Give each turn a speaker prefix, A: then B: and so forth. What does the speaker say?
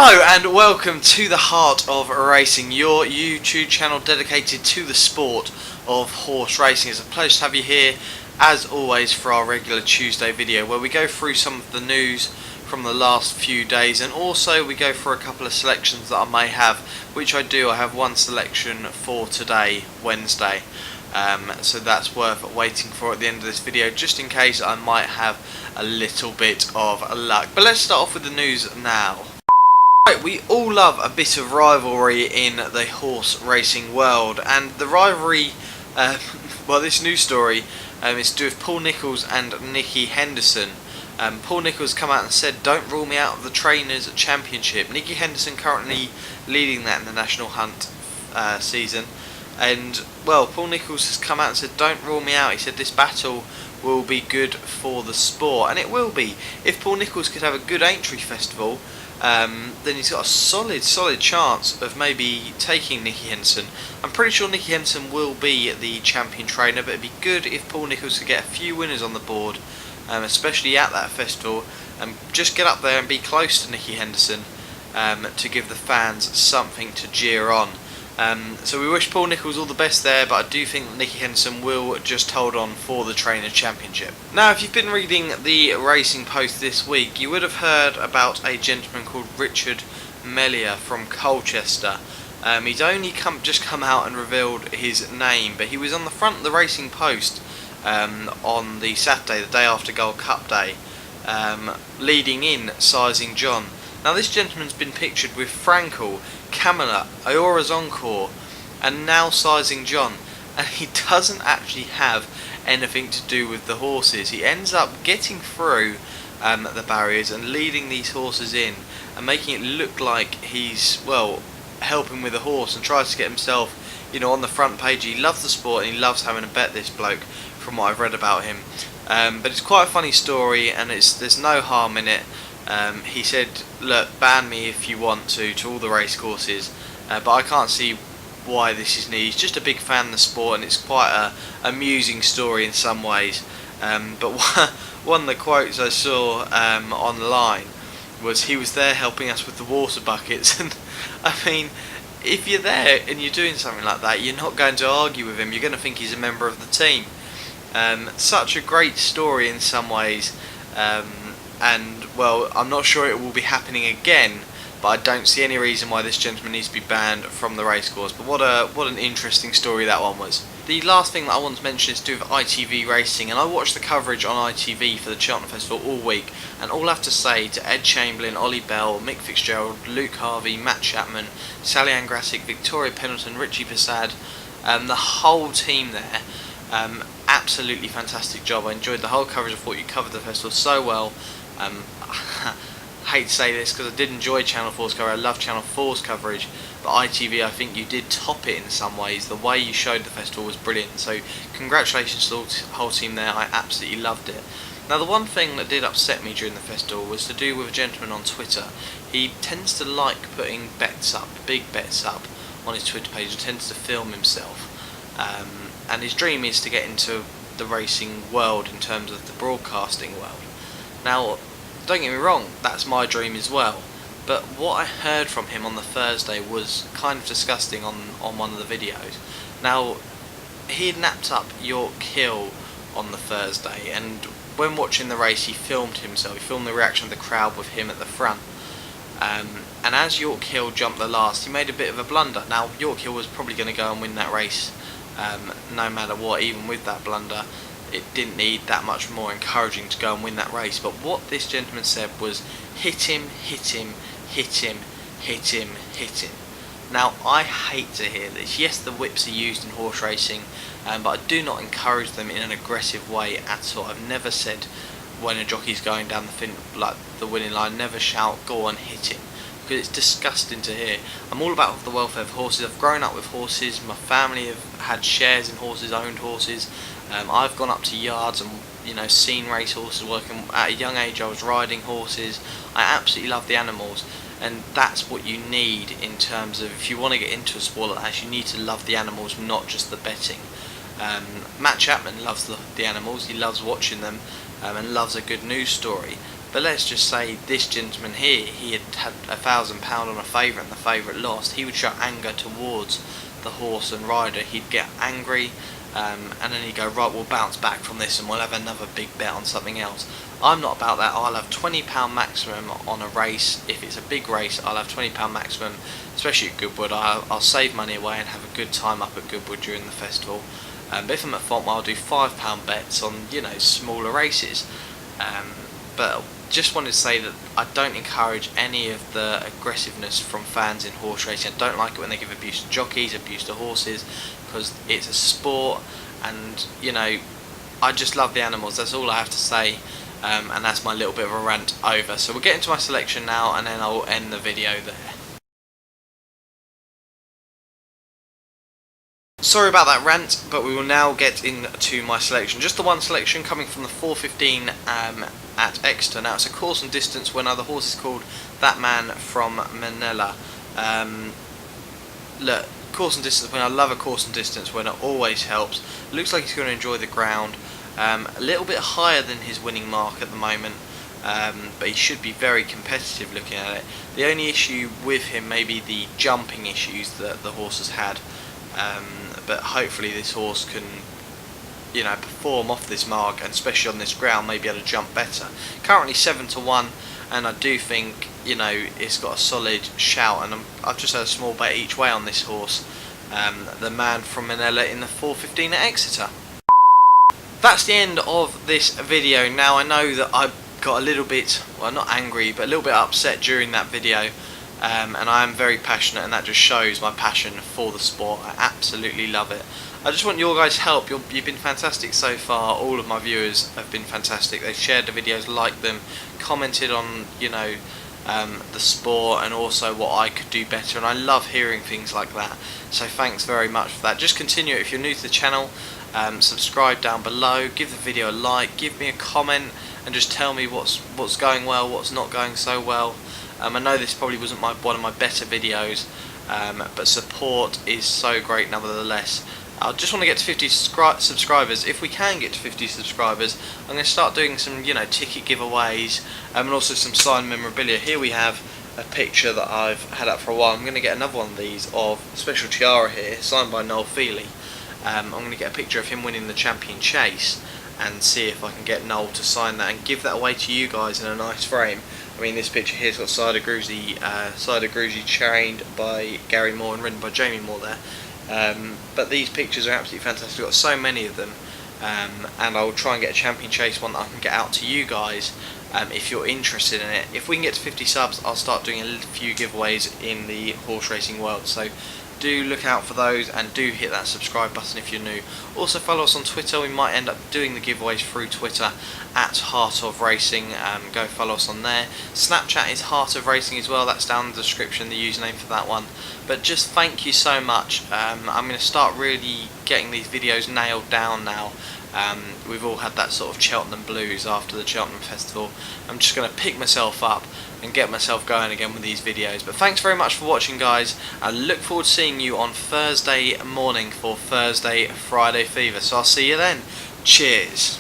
A: Hello and welcome to the Heart of Racing, your YouTube channel dedicated to the sport of horse racing. It's a pleasure to have you here as always for our regular Tuesday video where we go through some of the news from the last few days, and also we go for a couple of selections that I may have, which I do. I have one selection for today, Wednesday, so that's worth waiting for at the end of this video, just in case I might have a little bit of luck. But let's start off with the news now. Right, we all love a bit of rivalry in the horse racing world, and the rivalry, well, this news story is to do with Paul Nicholls and Nicky Henderson. Paul Nicholls come out and said, "Don't rule me out of the Trainers' Championship." Nicky Henderson currently leading that in the National Hunt season, and well, Paul Nicholls has come out and said, "Don't rule me out." He said this battle will be good for the sport, and it will be. If Paul Nicholls could have a good Aintree Festival, then he's got a solid chance of maybe taking Nicky Henderson. I'm pretty sure Nicky Henderson will be the champion trainer, but it'd be good if Paul Nicholls could get a few winners on the board, especially at that festival, and just get up there and be close to Nicky Henderson to give the fans something to jeer on. So we wish Paul Nicholls all the best there, but I do think that Nicky Henderson will just hold on for the Trainers' Championship. Now, if you've been reading the Racing Post this week, you would have heard about a gentleman called Richard Mellier from Colchester. He's only just come out and revealed his name, but he was on the front of the Racing Post on the Saturday, the day after Gold Cup Day, leading in Sizing John. Now, this gentleman's been pictured with Frankel, Camelot, Iora's Encore, and now Sizing John, and he doesn't actually have anything to do with the horses. He ends up getting through the barriers and leading these horses in and making it look like he's, well, helping with a horse, and tries to get himself, on the front page. He loves the sport and he loves having a bet, this bloke, from what I've read about him. But it's quite a funny story, and there's no harm in it. He said, "Look, ban me if you want to all the race courses, but I can't see why this is needed." He's just a big fan of the sport, and it's quite a amusing story in some ways. But one of the quotes I saw online was, "He was there helping us with the water buckets." And I mean, if you're there and you're doing something like that, you're not going to argue with him. You're going to think he's a member of the team. Such a great story in some ways. And well, I'm not sure it will be happening again, but I don't see any reason why this gentleman needs to be banned from the racecourse. But what an interesting story that one was. The last thing that I want to mention is to do with ITV Racing, and I watched the coverage on ITV for the Cheltenham Festival all week, and all I have to say to Ed Chamberlain, Ollie Bell, Mick Fitzgerald, Luke Harvey, Matt Chapman, Sally Ann Grassick, Victoria Pendleton, Richie Passad, the whole team there, absolutely fantastic job. I enjoyed the whole coverage. I thought you covered the festival so well. I hate to say this because I did enjoy Channel 4's coverage. I love Channel 4's coverage, but ITV, I think you did top it in some ways. The way you showed the festival was brilliant, so congratulations to the whole team there. I absolutely loved it. Now, the one thing that did upset me during the festival was to do with a gentleman on Twitter. He tends to like putting bets up, big bets up, on his Twitter page, and tends to film himself, and his dream is to get into the racing world in terms of the broadcasting world. Now, don't get me wrong, that's my dream as well, but what I heard from him on the Thursday was kind of disgusting on one of the videos. Now, he had napped up York Hill on the Thursday, and when watching the race he filmed himself. He filmed the reaction of the crowd with him at the front, and as York Hill jumped the last, he made a bit of a blunder. Now, York Hill was probably going to go and win that race no matter what. Even with that blunder, it didn't need that much more encouraging to go and win that race. But what this gentleman said was, hit him, hit him, hit him, hit him, hit him. Now, I hate to hear this. Yes, the whips are used in horse racing, but I do not encourage them in an aggressive way at all. I've never said when a jockey's going down the winning line, never shout, "Go on, hit him," because it's disgusting to hear. I'm all about the welfare of horses. I've grown up with horses. My family have had shares in horses, owned horses. I've gone up to yards and seen race horses working. At a young age I was riding horses. I absolutely love the animals, and that's what you need in terms of, if you want to get into a sport like that, you need to love the animals, not just the betting. Matt Chapman loves the animals. He loves watching them, and loves a good news story. But let's just say this gentleman here, he had £1,000 on a favourite and the favourite lost. He would show anger towards the horse and rider. He'd get angry, and then he'd go, right, we'll bounce back from this and we'll have another big bet on something else. I'm not about that. I'll have £20 maximum on a race. If it's a big race, I'll have £20 maximum, especially at Goodwood. I'll save money away and have a good time up at Goodwood during the festival. But if I'm at Fontmore, I'll do £5 bets on, smaller races. But just wanted to say that I don't encourage any of the aggressiveness from fans in horse racing. I don't like it when they give abuse to jockeys, abuse to horses, because it's a sport, and I just love the animals. That's all I have to say, and that's my little bit of a rant over. So we'll get into my selection now, and then I'll end the video there. Sorry about that rant, but we will now get into my selection. Just the one selection coming from the 4:15 at Exeter. Now it's a course and distance winner. The horse is called That Man from Manila. Look, course and distance winner. I love a course and distance winner. Always helps. Looks like he's going to enjoy the ground. A little bit higher than his winning mark at the moment, but he should be very competitive looking at it. The only issue with him may be the jumping issues that the horse has had. But hopefully this horse can, perform off this mark, and especially on this ground, maybe able to jump better. Currently 7-1, and I do think, it's got a solid shout, and I've just had a small bet each way on this horse. The Man from Manila in the 4:15 at Exeter. That's the end of this video. Now I know that I got a little bit, well, not angry, but a little bit upset during that video. And I am very passionate, and that just shows my passion for the sport. I absolutely love it. I just want your guys' help. You've been fantastic so far. All of my viewers have been fantastic. They've shared the videos, liked them, commented on the sport, and also what I could do better, and I love hearing things like that. So thanks very much for that. Just continue. If you're new to the channel, subscribe down below, give the video a like, give me a comment, and just tell me what's going well, what's not going so well. I know this probably wasn't one of my better videos, but support is so great nevertheless. I just want to get to 50 subscribers. If we can get to 50 subscribers, I'm going to start doing some, ticket giveaways, and also some signed memorabilia. Here we have a picture that I've had up for a while. I'm going to get another one of these of Special Tiara here, signed by Noel Feely. I'm going to get a picture of him winning the Champion Chase, and see if I can get Noel to sign that and give that away to you guys in a nice frame. I mean, this picture here's got Cider Gruzy trained by Gary Moore and ridden by Jamie Moore there. But these pictures are absolutely fantastic. I've got so many of them, and I will try and get a Champion Chase one that I can get out to you guys if you're interested in it. If we can get to 50 subs, I'll start doing a few giveaways in the horse racing world. So do look out for those, and do hit that subscribe button if you're new. Also follow us on Twitter. We might end up doing the giveaways through Twitter at Heart of Racing. Go follow us on there. Snapchat is Heart of Racing as well. That's down in the description, the username for that one. But just thank you so much. I'm going to start really getting these videos nailed down now. We've all had that sort of Cheltenham blues after the Cheltenham Festival. I'm just going to pick myself up and get myself going again with these videos. But thanks very much for watching, guys. I look forward to seeing you on Thursday morning for Thursday Friday Fever. So I'll see you then. Cheers.